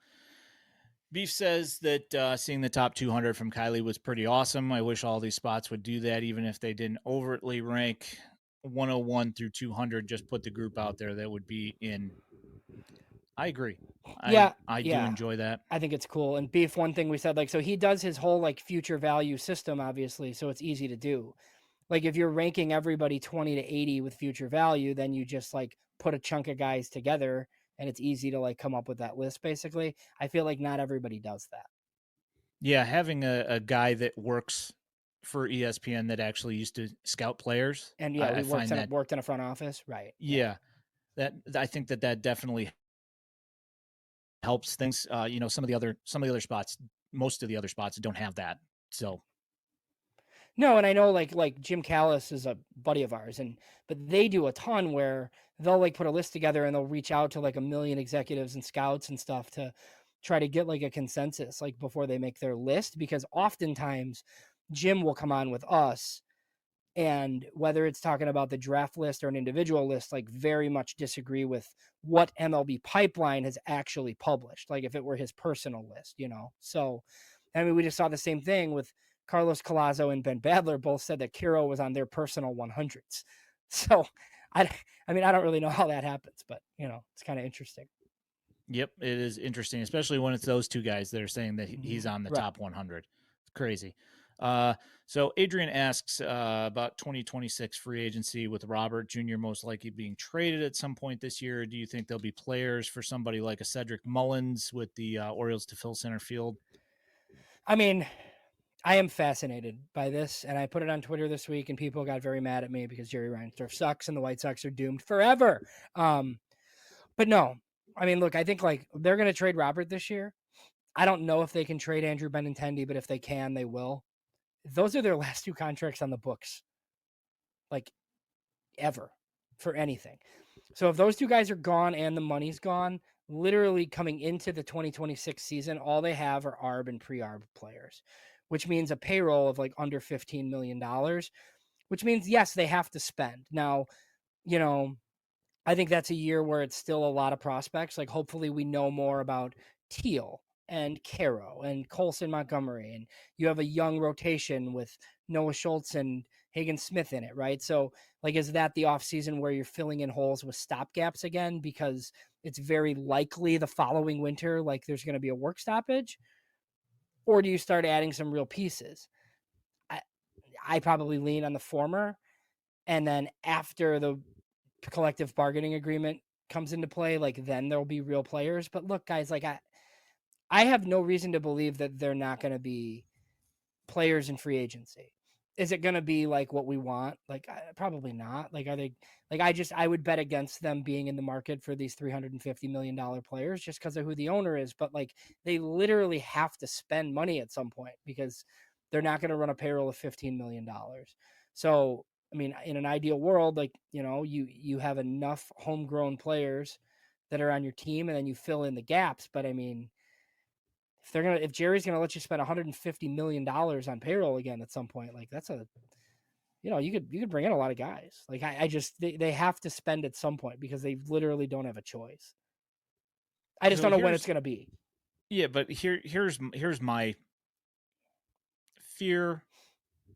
Beef says that seeing the top 200 from Kiley was pretty awesome. I wish all these spots would do that, even if they didn't overtly rank 101 through 200. Just put the group out there that would be in. I agree. I Yeah, I do yeah. enjoy that. I think it's cool. And Beef, one thing we said, like, so he does his whole like future value system, obviously, so it's easy to do. Like if you're ranking everybody 20 to 80 with future value, then you just like put a chunk of guys together and it's easy to like come up with that list basically. I feel like not everybody does that. Yeah, having a guy that works for ESPN that actually used to scout players, And yeah, I we find that. worked in a front office, right? Yeah. Yeah, that I think that definitely helps things. Some of the other spots, most of the other spots don't have that. So No, and I know like Jim Callis is a buddy of ours, but they do a ton where they'll like put a list together and they'll reach out to like a million executives and scouts and stuff to try to get like a consensus like before they make their list, because oftentimes Jim will come on with us, and whether it's talking about the draft list or an individual list, like very much disagree with what MLB Pipeline has actually published, like if it were his personal list. So I mean, we just saw the same thing with Carlos Collazo and Ben Badler. Both said that Kiro was on their personal 100s. So I mean, I don't really know how that happens, but it's kind of interesting. yep, it is interesting, especially when it's those two guys that are saying that he's on the Right. top 100. It's crazy. So Adrian asks about 2026 free agency with Robert Jr. most likely being traded at some point this year. Do you think there'll be players for somebody like a Cedric Mullins with the Orioles to fill center field? I mean, I am fascinated by this, and I put it on Twitter this week, and people got very mad at me because Jerry Reinsdorf sucks and the White Sox are doomed forever. But no, I mean, look, I think like they're going to trade Robert this year. I don't know if they can trade Andrew Benintendi, but if they can, they will. Those are their last two contracts on the books, like ever, for anything. So if those two guys are gone and the money's gone, literally coming into the 2026 season, all they have are ARB and pre-ARB players, which means a payroll of like under $15 million, which means, yes, they have to spend. Now, you know, I think that's a year where it's still a lot of prospects. Like hopefully we know more about Teal and Caro and Colson Montgomery, and you have a young rotation with Noah Schultz and Hagen Smith in it, right? So like, is that the offseason where you're filling in holes with stopgaps again? Because it's very likely the following winter, like there's going to be a work stoppage, or do you start adding some real pieces? I probably lean on the former. And then after the collective bargaining agreement comes into play, like then there'll be real players. But look, guys, like I have no reason to believe that they're not going to be players in free agency. Is it going to be like what we want? Like, probably not. Like, are they like, I would bet against them being in the market for these $350 million players just because of who the owner is. But like, they literally have to spend money at some point because they're not going to run a payroll of $15 million. So, I mean, in an ideal world, like, you have enough homegrown players that are on your team and then you fill in the gaps. But I mean, if Jerry's gonna let you spend $150 million on payroll again at some point, like that's you could bring in a lot of guys. Like I just they have to spend at some point because they literally don't have a choice. I just So don't know when it's gonna be. yeah, but here's my fear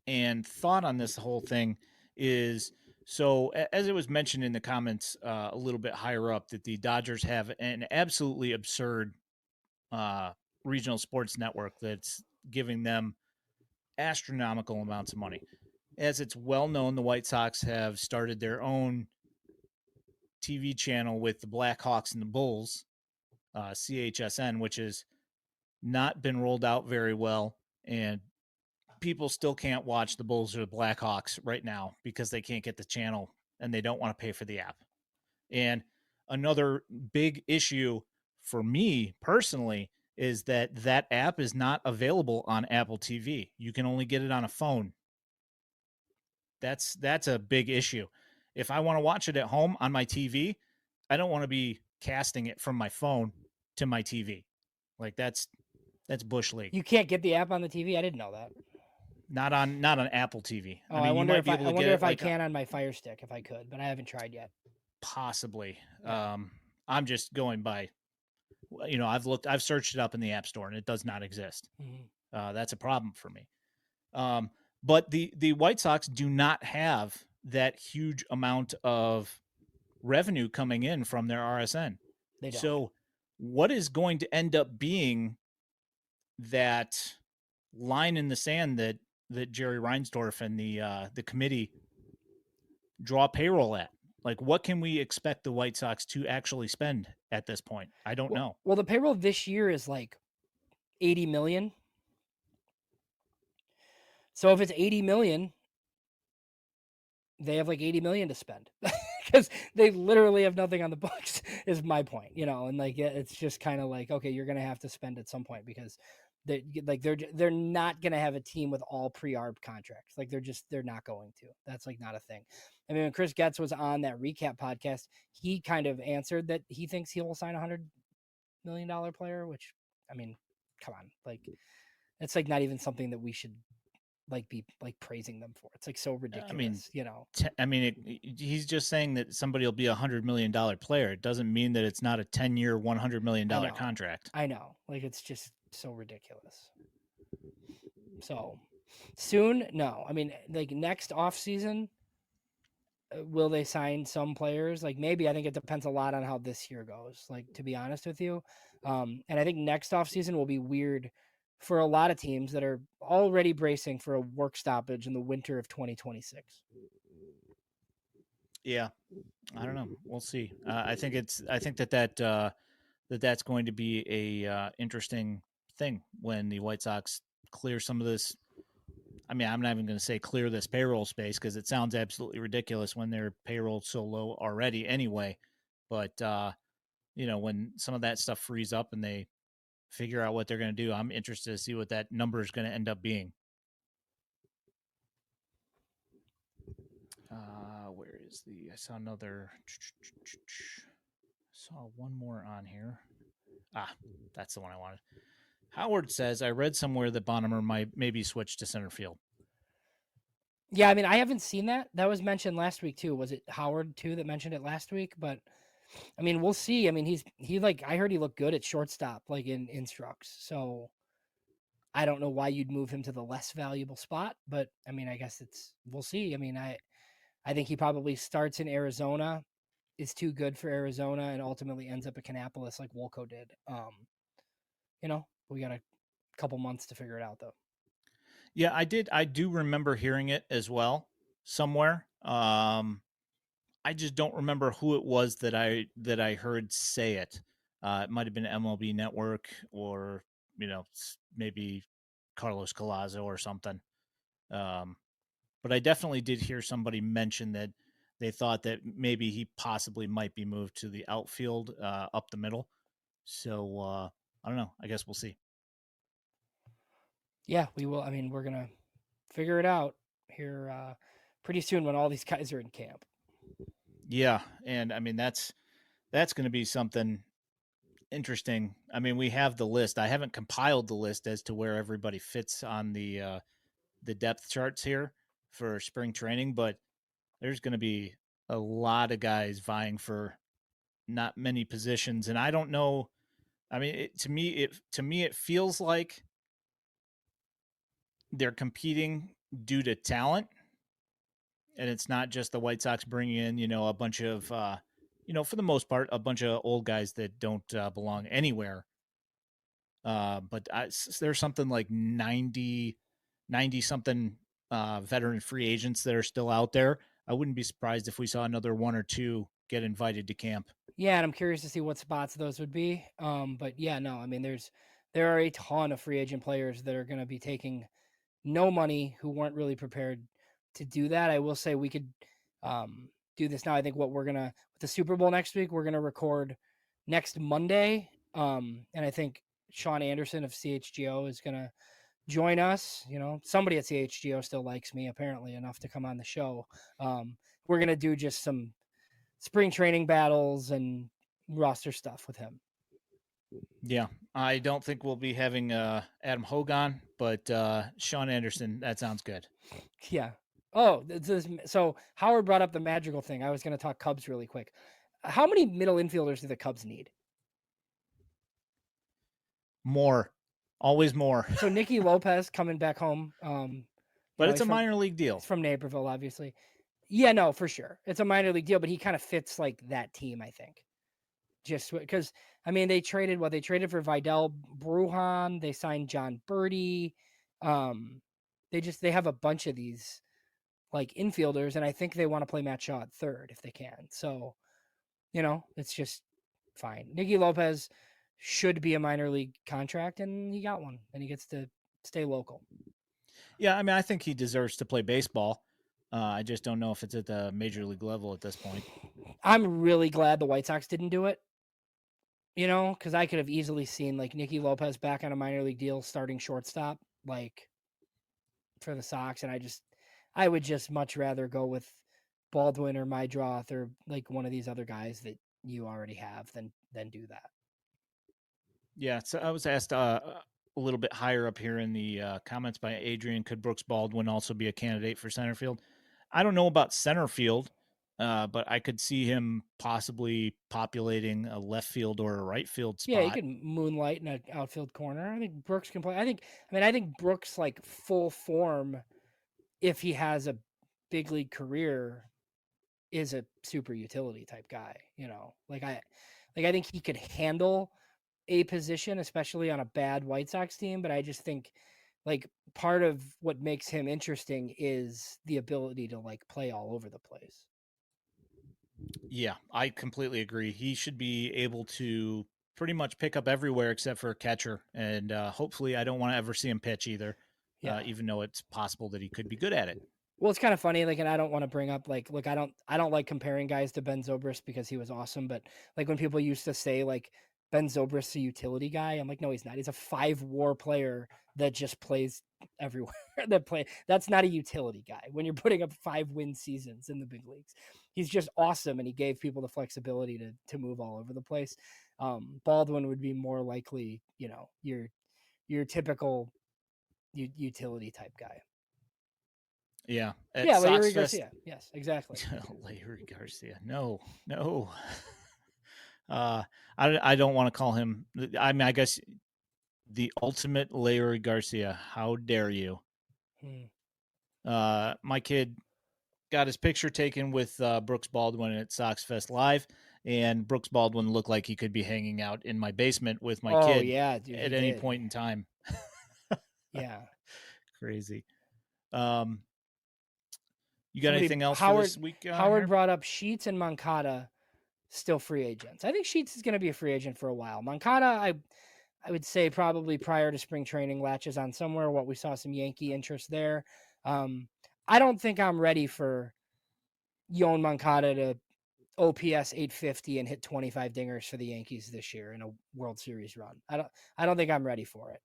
and thought on this whole thing is so as it was mentioned in the comments a little bit higher up that the Dodgers have an absolutely absurd uh, regional sports network that's giving them astronomical amounts of money. As it's well known, the White Sox have started their own TV channel with the Blackhawks and the Bulls, CHSN, which has not been rolled out very well, and people still can't watch the Bulls or the Blackhawks right now because they can't get the channel and they don't want to pay for the app. And another big issue for me personally is that that app is not available on Apple TV. You can only get it on a phone. That's a big issue. If I want to watch it at home on my TV, I don't want to be casting it from my phone to my TV. Like that's bush league. You can't get the app on the TV. I didn't know that. Not on Apple TV. Oh, I mean, you might be able I to get wonder it if I like can on my Fire Stick if I could, but I haven't tried yet. possibly. Yeah. I'm just going by I've searched it up in the App Store and it does not exist. That's a problem for me. But the White Sox do not have that huge amount of revenue coming in from their RSN. They don't. So what is going to end up being that line in the sand that Jerry Reinsdorf and the committee draw payroll at? Like, what can we expect the White Sox to actually spend at this point? I don't know. Well, the payroll this year is like 80 million. So if it's 80 million, they have like 80 million to spend because they literally have nothing on the books is my point, and like it's just kind of like, okay, you're gonna have to spend at some point because they're not gonna have a team with all pre-arb contracts. Like they're not going to. That's like not a thing. I mean, when Chris Getz was on that recap podcast, he kind of answered that he thinks he will sign $100 million player, which, I mean, come on, like it's like not even something that we should like be like praising them for. It's like so ridiculous, He's just saying that somebody will be $100 million player. It doesn't mean that it's not a 10-year, $100 million contract. I know, like it's just so ridiculous. So soon, no. I mean, like next off season, will they sign some players? Like maybe. I think it depends a lot on how this year goes. Like to be honest with you, and I think next off season will be weird for a lot of teams that are already bracing for a work stoppage in the winter of 2026. Yeah, I don't know. We'll see. I think that's going to be a interesting thing when the White Sox clear some of this. I mean, I'm not even going to say clear this payroll space because it sounds absolutely ridiculous when their payroll's so low already anyway. But when some of that stuff frees up and they figure out what they're going to do, I'm interested to see what that number is going to end up being. Where is I saw another. Saw one more on here. That's the one I wanted. Howard says, I read somewhere that Bonham might maybe switch to center field. Yeah, I mean, I haven't seen that. That was mentioned last week too. Was it Howard too that mentioned it last week? But I mean, we'll see. I mean, he like, I heard he looked good at shortstop, like in instructs. So I don't know why you'd move him to the less valuable spot, but I mean, I guess we'll see. I mean, I think he probably starts in Arizona, is too good for Arizona, and ultimately ends up at Kannapolis like Wolko did. We got a couple months to figure it out though. Yeah, I do remember hearing it as well somewhere. I just don't remember who it was that I heard say it. It might have been MLB Network or maybe Carlos Collazo or something. Um, but I definitely did hear somebody mention that they thought that maybe he possibly might be moved to the outfield up the middle. So I don't know. I guess we'll see. Yeah, we will. I mean, we're gonna figure it out here pretty soon when all these guys are in camp. Yeah, and I mean that's going to be something interesting. I mean, we have the list. I haven't compiled the list as to where everybody fits on the depth charts here for spring training, but there's going to be a lot of guys vying for not many positions, and I don't know. I mean, to me it feels like they're competing due to talent, and it's not just the White Sox bringing in a bunch of for the most part a bunch of old guys that don't belong anywhere. But there's something like 90 something veteran free agents that are still out there. I wouldn't be surprised if we saw another one or two get invited to camp. Yeah, and I'm curious to see what spots those would be. But yeah, no, I mean, there are a ton of free agent players that are going to be taking no money who weren't really prepared to do that. I will say we could do this now. I think what we're gonna with the Super Bowl next week, we're gonna record next Monday. And I think Sean Anderson of CHGO is gonna join us. You know, somebody at CHGO still likes me apparently enough to come on the show. We're gonna do just some spring training battles and roster stuff with him. Yeah, I don't think we'll be having Adam Hogan, but Sean Anderson. That sounds good. Yeah. Oh, so Howard brought up the magical thing. I was going to talk Cubs really quick. How many middle infielders do the Cubs need? More, always more. So Nicky Lopez coming back home. But it's a minor league He's deal. from Naperville, obviously. Yeah, no, for sure. It's a minor league deal, but he kind of fits like that team, I think. Just because I mean they traded what they traded for Vidal Brujan, they signed John Birdie. They have a bunch of these like infielders, and I think they want to play Matt Shaw at third if they can. So, it's just fine. Nicky Lopez should be a minor league contract, and he got one, and he gets to stay local. Yeah, I mean, I think he deserves to play baseball. I just don't know if it's at the major league level at this point. I'm really glad the White Sox didn't do it, because I could have easily seen like Nicky Lopez back on a minor league deal starting shortstop, like for the Sox, and I would just much rather go with Baldwin or Mydroth or like one of these other guys that you already have than do that. Yeah, so I was asked a little bit higher up here in the comments by Adrian. Could Brooks Baldwin also be a candidate for center field? I don't know about center field, but I could see him possibly populating a left field or a right field Yeah, he spot. could moonlight in an outfield corner. I think Brooks can play. I think Brooks like full form, if he has a big league career, is a super utility type guy. I think he could handle a position, especially on a bad White Sox team. But I just think like part of what makes him interesting is the ability to like play all over the place. Yeah, I completely agree. He should be able to pretty much pick up everywhere except for catcher, and hopefully, I don't want to ever see him pitch either. Yeah. Even though it's possible that he could be good at it. Well, it's kind of funny, like, and I don't want to bring up like, look, I don't like comparing guys to Ben Zobrist because he was awesome, but like when people used to say like Ben Zobrist's a utility guy, I'm like, no, he's not. He's a 5 WAR player that just plays everywhere. That's not a utility guy. When you're putting up 5 win seasons in the big leagues, he's just awesome, and he gave people the flexibility to move all over the place. Baldwin would be more likely, your typical utility type guy. Yeah, at Yeah, Sox Larry Fest. Garcia. Yes, exactly. Larry Garcia. No, no. I don't want to call him. I mean, I guess the ultimate Larry Garcia. How dare you? Hmm. My kid got his picture taken with Brooks Baldwin at Sox Fest Live, and Brooks Baldwin looked like he could be hanging out in my basement with my Oh kid yeah, dude, he at any did. point in time. Yeah. Crazy. Um, you got Somebody anything else for Howard this week Howard here? brought up Sheets and Moncada still free agents. I think Sheets is going to be a free agent for a while. Moncada, I would say probably prior to spring training latches on somewhere. What we saw some Yankee interest there. I don't think I'm ready for Yoan Moncada to OPS 850 and hit 25 dingers for the Yankees this year in a World Series run. I don't think I'm ready for it.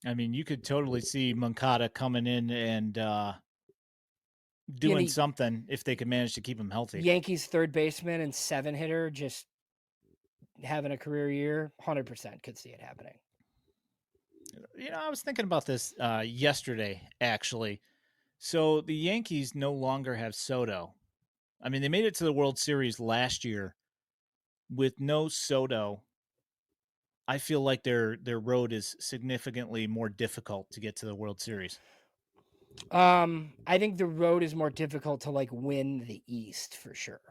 I mean, you could totally see Moncada coming in and doing The something if they could manage to keep him healthy. Yankees third baseman and 7-hitter just having a career year, 100% could see it happening. I was thinking about this yesterday, actually. So the Yankees no longer have Soto. I mean, they made it to the World Series last year with no Soto. I feel like their road is significantly more difficult to get to the World Series. I think the road is more difficult to like win the East for sure.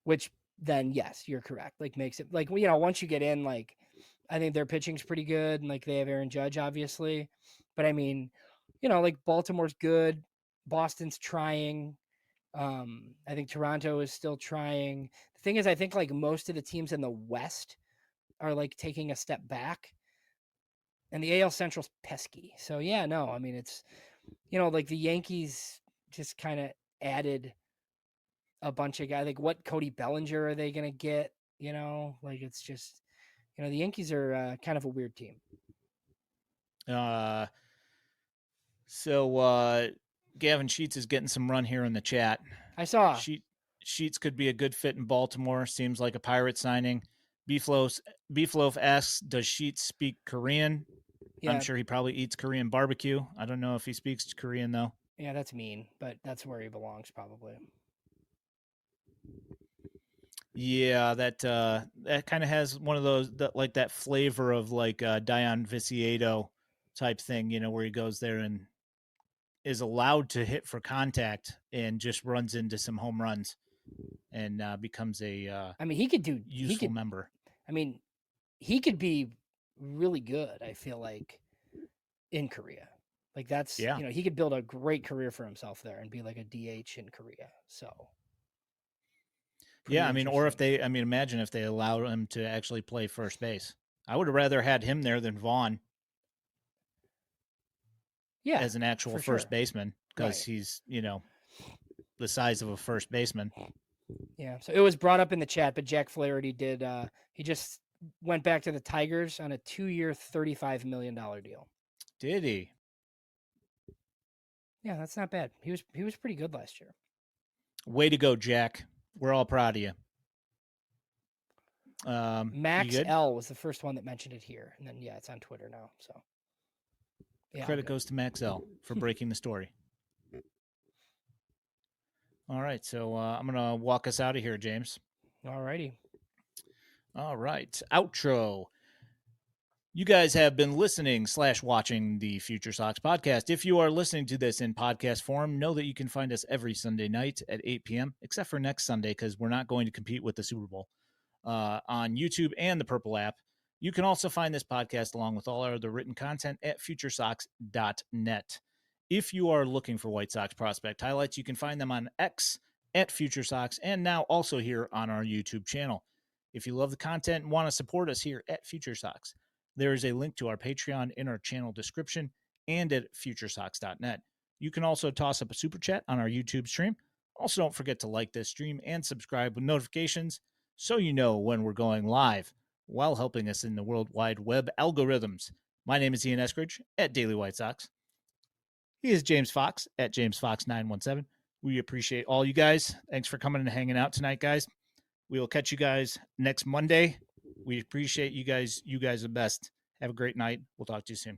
Which then yes, you're correct. Like makes it like once you get in, like I think their pitching's pretty good and like they have Aaron Judge, obviously. But I mean, like Baltimore's good, Boston's trying. I think Toronto is still trying. The thing is, I think like most of the teams in the West are like taking a step back. And the AL Central's pesky. So yeah, no, I mean it's like the Yankees just kind of added a bunch of guys. Like what Cody Bellinger are they gonna get? Like it's just the Yankees are kind of a weird team. So Gavin Sheets is getting some run here in the chat. I saw Sheets could be a good fit in Baltimore. Seems like a Pirate signing. Beefloaf asks, does Sheets speak Korean? Yeah. I'm sure he probably eats Korean barbecue. I don't know if he speaks Korean though. Yeah, that's mean, but that's where he belongs probably. Yeah, that kind of has one of those like that flavor of like Dion Viciedo type thing, where he goes there and is allowed to hit for contact and just runs into some home runs and becomes a I mean, he could do useful member. I mean, he could be really good, I feel like, in Korea. Like that's he could build a great career for himself there and be like a DH in Korea. So yeah, I mean, or if they, imagine if they allowed him to actually play first base. I would have rather had him there than Vaughn. Yeah, as an actual first baseman because he's the size of a first baseman. Yeah, so it was brought up in the chat, but Jack Flaherty did. He just went back to the Tigers on a 2-year, $35 million deal. Did he? Yeah, that's not bad. He was pretty good last year. Way to go, Jack. We're all proud of you. Max L was the first one that mentioned it here, and then it's on Twitter now. So credit goes to Max L for breaking the story. All right, so I'm gonna walk us out of here, James. All righty. All right, outro. You guys have been listening/watching the FutureSox podcast. If you are listening to this in podcast form, know that you can find us every Sunday night at 8 p.m., except for next Sunday because we're not going to compete with the Super Bowl on YouTube and the Purple app. You can also find this podcast along with all our other written content at FutureSox.net. If you are looking for White Sox prospect highlights, you can find them on X at FutureSox and now also here on our YouTube channel. If you love the content and want to support us here at FutureSox, there is a link to our Patreon in our channel description and at FutureSox.net. You can also toss up a super chat on our YouTube stream. Also, don't forget to like this stream and subscribe with notifications so you know when we're going live while helping us in the World Wide Web algorithms. My name is Ian Eskridge at Daily White Sox. He is James Fox at JamesFox917. We appreciate all you guys. Thanks for coming and hanging out tonight, guys. We will catch you guys next Monday. We appreciate you guys. You guys are the best. Have a great night. We'll talk to you soon.